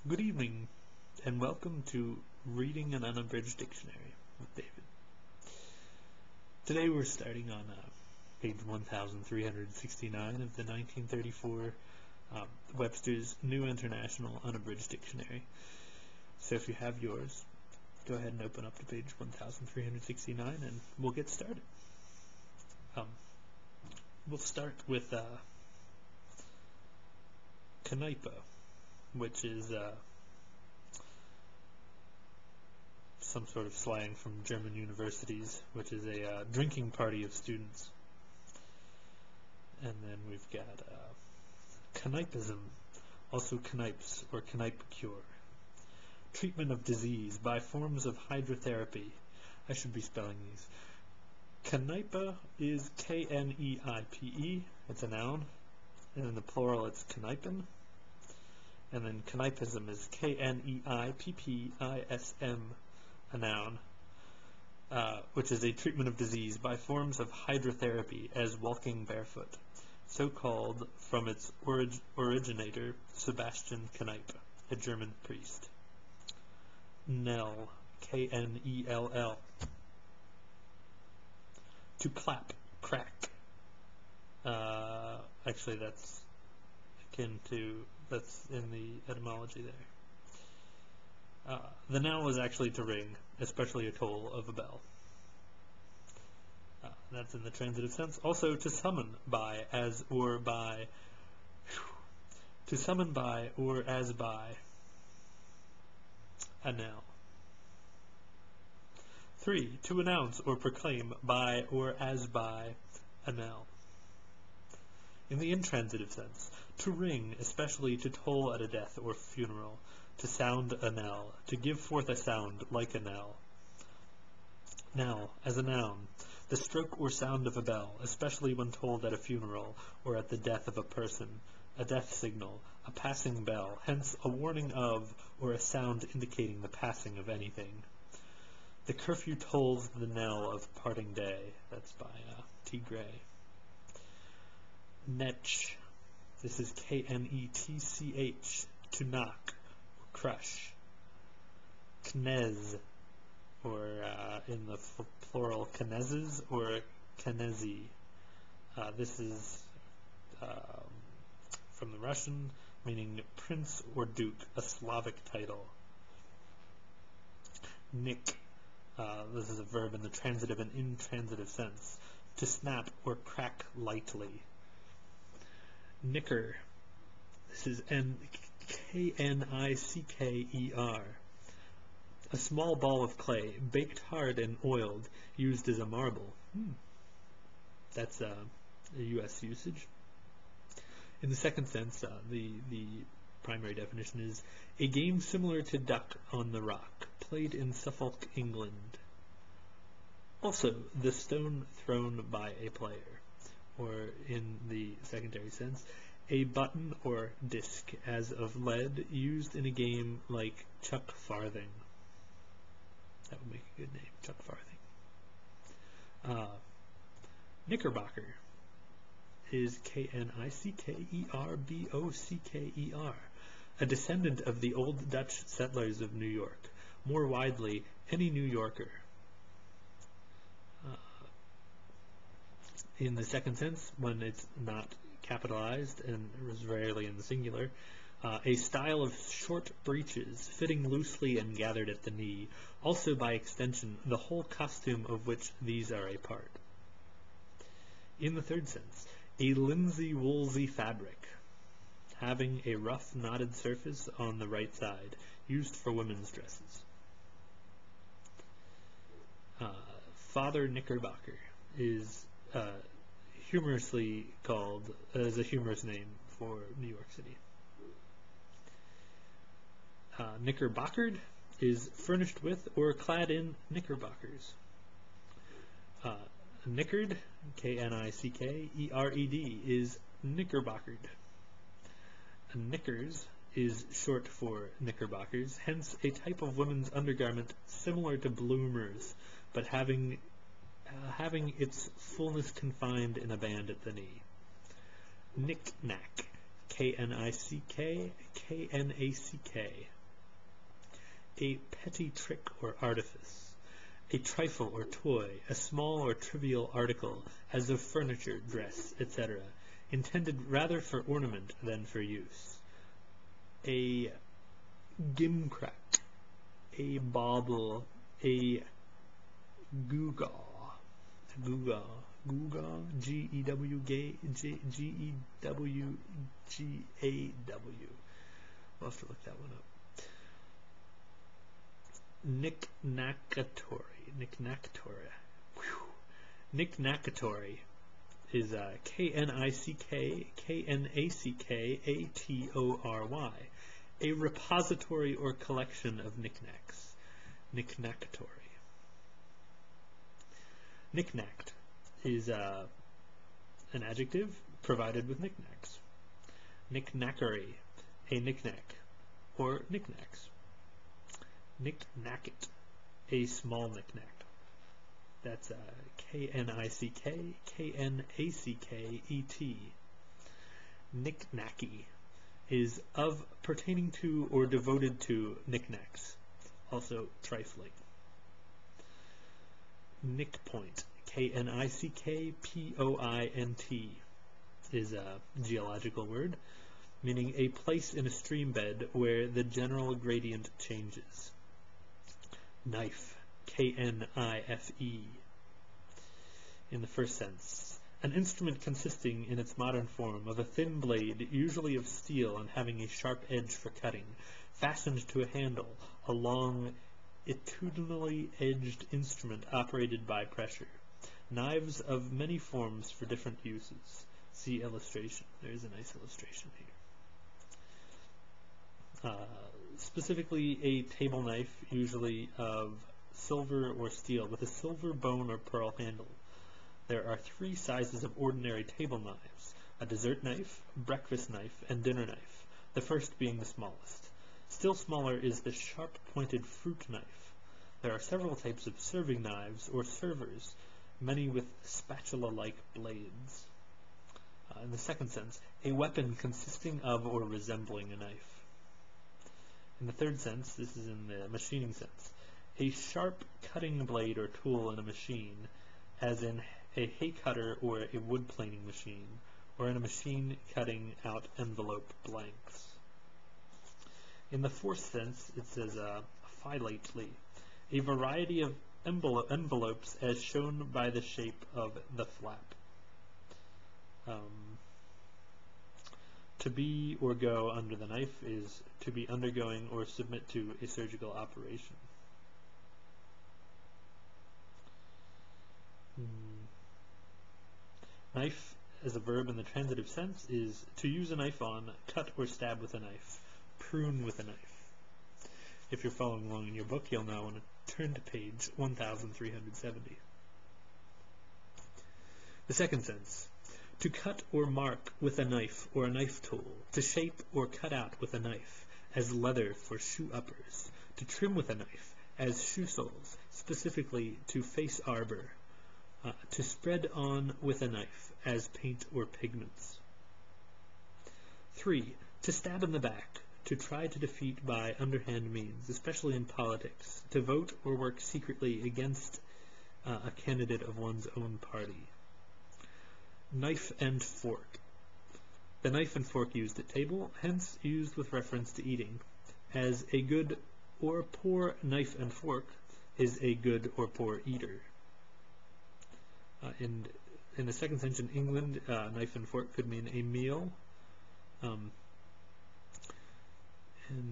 Good evening, and welcome to Reading an Unabridged Dictionary with David. Today we're starting on page 1369 of the 1934 Webster's New International Unabridged Dictionary. So if you have yours, go ahead and open up to page 1369 and we'll get started. We'll start with Kneipe, which is some sort of slang from German universities, which is a drinking party of students. And then we've got Kneipism, also Kneipes or Kneipcure. Treatment of disease by forms of hydrotherapy. I should be spelling these. Kneipe is K-N-E-I-P-E, it's a noun, and in the plural it's Kneipen. And then Kneipism is K-N-E-I-P-P-I-S-M, a noun, which is a treatment of disease by forms of hydrotherapy as walking barefoot, so called from its originator, Sebastian Kneipe, a German priest. Knell, K-N-E-L-L. To clap, crack. Actually, that's akin to, that's in the etymology there. The knell is actually to ring, especially a toll of a bell. That's in the transitive sense. Also, to summon by, as, or by. To summon by, or as by. A knell. 3. To announce or proclaim by, or as by, a knell. In the intransitive sense, to ring, especially to toll at a death or funeral, to sound a knell, to give forth a sound like a knell. Knell, as a noun, the stroke or sound of a bell, especially when tolled at a funeral or at the death of a person, a death signal, a passing bell, hence a warning of or a sound indicating the passing of anything. The curfew tolls the knell of parting day. That's by T. Gray. Netch. This is K-N-E-T-C-H. To knock, or crush. Knez, or in the plural, knezes, or knezi. This is from the Russian, meaning prince or duke, a Slavic title. Nick. This is a verb in the transitive and intransitive sense. To snap or crack lightly. Knicker. This is K-N-I-C-K-E-R. A small ball of clay, baked hard and oiled, used as a marble. That's a U.S. usage. In the second sense, the primary definition is a game similar to duck on the rock, played in Suffolk, England. Also, the stone thrown by a player, or in the secondary sense, a button or disc as of lead used in a game like Chuck Farthing. That would make a good name, Chuck Farthing. Knickerbocker is K-N-I-C-K-E-R-B-O-C-K-E-R, a descendant of the old Dutch settlers of New York, more widely, any New Yorker. In the second sense, when it's not capitalized and is rarely in the singular, a style of short breeches fitting loosely and gathered at the knee, also by extension the whole costume of which these are a part. In the third sense, a linsey-woolsey fabric, having a rough knotted surface on the right side, used for women's dresses. Father Knickerbocker is humorously called as a humorous name for New York City. Knickerbockered is furnished with or clad in knickerbockers. Knickered, K-N-I-C-K-E-R-E-D, is knickerbockered. Knickers is short for knickerbockers, hence a type of women's undergarment similar to bloomers, but having its fullness confined in a band at the knee. Knick-knack, K-N-I-C-K, K-N-A-C-K. A petty trick or artifice. A trifle or toy, a small or trivial article, as of furniture, dress, etc., intended rather for ornament than for use. A gimcrack, a bauble, a gewgaw, G-E-W-G-A-W. We'll have to look that one up. Knick-knackatory is K-N-I-C-K-K-N-A-C-K-A-T-O-R-Y, a repository or collection of knickknacks. Knick-knackatory. Knick-knacked is an adjective provided with knickknacks. Knick-knackery, a knick-knack, or knickknacks. Knick-knacket, a small knick-knack. That's K-N-I-C-K, K-N-A-C-K-E-T. Knick-knacky is of, pertaining to, or devoted to knickknacks, also trifling. Knick-point, K-N-I-C-K-P-O-I-N-T, is a geological word, meaning a place in a stream bed where the general gradient changes. Knife, K-N-I-F-E, in the first sense. An instrument consisting, in its modern form, of a thin blade, usually of steel and having a sharp edge for cutting, fastened to a handle, a long, longitudinally edged instrument operated by pressure. Knives of many forms for different uses. See illustration. There's a nice illustration here. Specifically a table knife, usually of silver or steel, with a silver bone or pearl handle. There are 3 sizes of ordinary table knives: a dessert knife, breakfast knife, and dinner knife, the first being the smallest. Still smaller is the sharp-pointed fruit knife. There are several types of serving knives or servers, many with spatula-like blades. In the second sense, a weapon consisting of or resembling a knife. In the third sense, this is in the machining sense, a sharp cutting blade or tool in a machine, as in a hay cutter or a wood planing machine, or in a machine cutting out envelope blanks. In the fourth sense, it says philately, a variety of envelopes as shown by the shape of the flap. To be or go under the knife is to be undergoing or submit to a surgical operation. Knife, as a verb in the transitive sense, is to use a knife on, cut or stab with a knife, prune with a knife. If you're following along in your book, you'll now want to turn to page 1370. The second sense, to cut or mark with a knife or a knife tool, to shape or cut out with a knife, as leather for shoe uppers, to trim with a knife, as shoe soles, specifically to face arbor, to spread on with a knife, as paint or pigments. 3. To stab in the back, to try to defeat by underhand means, especially in politics, to vote or work secretly against a candidate of one's own party. Knife and fork. The knife and fork used at table, hence used with reference to eating, as a good or poor knife and fork is a good or poor eater. In the second sense in England, knife and fork could mean a meal. And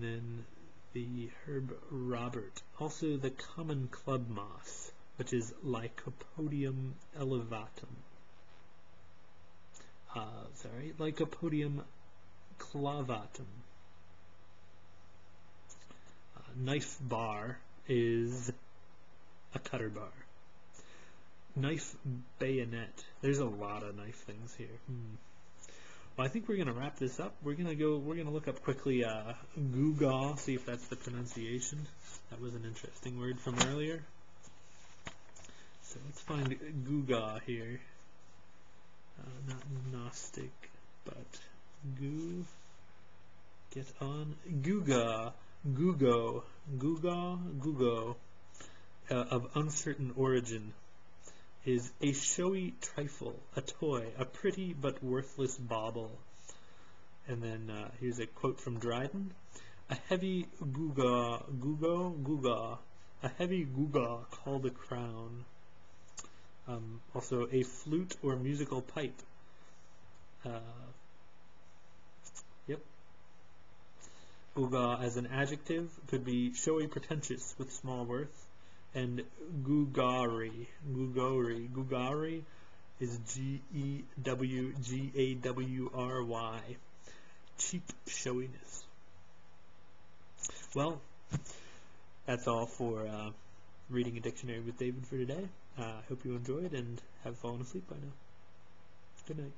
then the herb Robert, also the common club moss, which is Lycopodium elevatum. Lycopodium clavatum. Knife bar is a cutter bar. Knife bayonet. There's a lot of knife things here. Well, I think we're going to wrap this up. We're going to look up quickly gewgaw, see if that's the pronunciation. That was an interesting word from earlier. So let's find gewgaw here. Not Gnostic, but Get on. Guga. Gugo. Of uncertain origin, is a showy trifle, a toy, a pretty but worthless bauble. And then here's a quote from Dryden. A heavy guga, a heavy guga called a crown. Also, a flute or musical pipe. Yep. Guga as an adjective could be showy, pretentious, with small worth. And gugari is Gewgawry, cheap showiness. Well, that's all for reading a dictionary with David for today. I hope you enjoyed and have fallen asleep by now. Good night.